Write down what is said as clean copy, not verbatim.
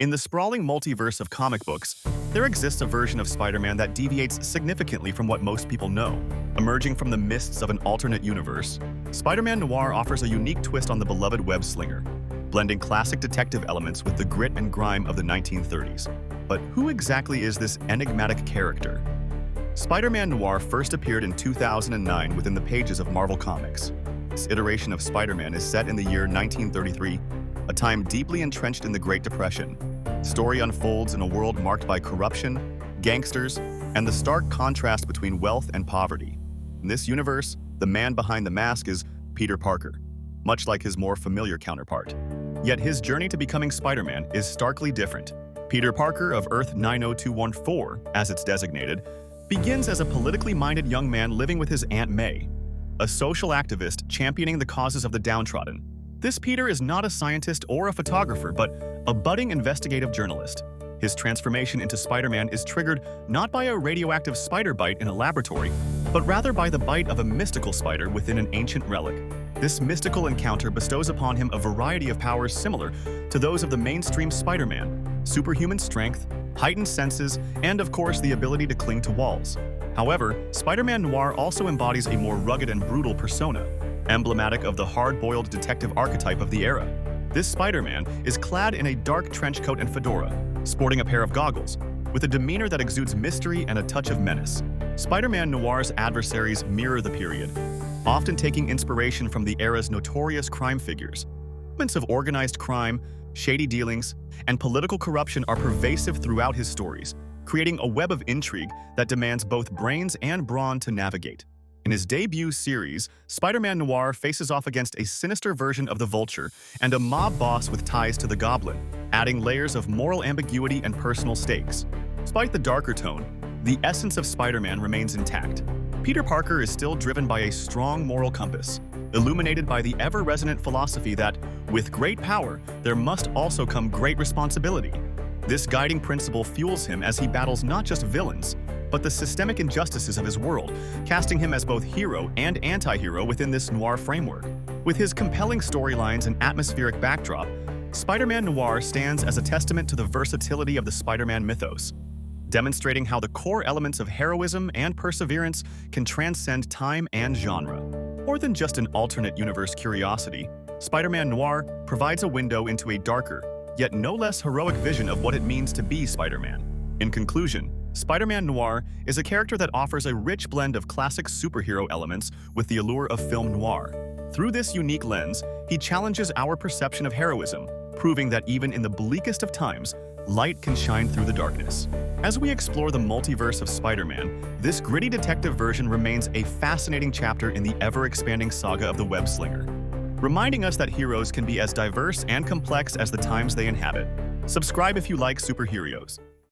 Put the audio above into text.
In the sprawling multiverse of comic books, there exists a version of Spider-Man that deviates significantly from what most people know. Emerging from the mists of an alternate universe, Spider-Man Noir offers a unique twist on the beloved web-slinger, blending classic detective elements with the grit and grime of the 1930s. But who exactly is this enigmatic character? Spider-Man Noir first appeared in 2009 within the pages of Marvel Comics. This iteration of Spider-Man is set in the year 1933, a time deeply entrenched in the Great Depression. The story unfolds in a world marked by corruption, gangsters, and the stark contrast between wealth and poverty. In this universe, the man behind the mask is Peter Parker, much like his more familiar counterpart. Yet his journey to becoming Spider-Man is starkly different. Peter Parker of Earth 90214, as it's designated, begins as a politically minded young man living with his Aunt May, a social activist championing the causes of the downtrodden. This Peter is not a scientist or a photographer, but a budding investigative journalist. His transformation into Spider-Man is triggered not by a radioactive spider bite in a laboratory, but rather by the bite of a mystical spider within an ancient relic. This mystical encounter bestows upon him a variety of powers similar to those of the mainstream Spider-Man: superhuman strength, heightened senses, and of course the ability to cling to walls. However, Spider-Man Noir also embodies a more rugged and brutal persona, emblematic of the hard-boiled detective archetype of the era. This Spider-Man is clad in a dark trench coat and fedora, sporting a pair of goggles, with a demeanor that exudes mystery and a touch of menace. Spider-Man Noir's adversaries mirror the period, often taking inspiration from the era's notorious crime figures. Elements of organized crime, shady dealings, and political corruption are pervasive throughout his stories, creating a web of intrigue that demands both brains and brawn to navigate. In his debut series, Spider-Man Noir faces off against a sinister version of the Vulture and a mob boss with ties to the Goblin, adding layers of moral ambiguity and personal stakes. Despite the darker tone, the essence of Spider-Man remains intact. Peter Parker is still driven by a strong moral compass, illuminated by the ever-resonant philosophy that, with great power, there must also come great responsibility. This guiding principle fuels him as he battles not just villains, but the systemic injustices of his world, casting him as both hero and anti-hero within this noir framework. With his compelling storylines and atmospheric backdrop, Spider-Man Noir stands as a testament to the versatility of the Spider-Man mythos, demonstrating how the core elements of heroism and perseverance can transcend time and genre. More than just an alternate universe curiosity, Spider-Man Noir provides a window into a darker, yet no less heroic vision of what it means to be Spider-Man. In conclusion, Spider-Man Noir is a character that offers a rich blend of classic superhero elements with the allure of film noir. Through this unique lens, he challenges our perception of heroism, proving that even in the bleakest of times, light can shine through the darkness. As we explore the multiverse of Spider-Man, this gritty detective version remains a fascinating chapter in the ever-expanding saga of the web-slinger, reminding us that heroes can be as diverse and complex as the times they inhabit. Subscribe if you like superheroes.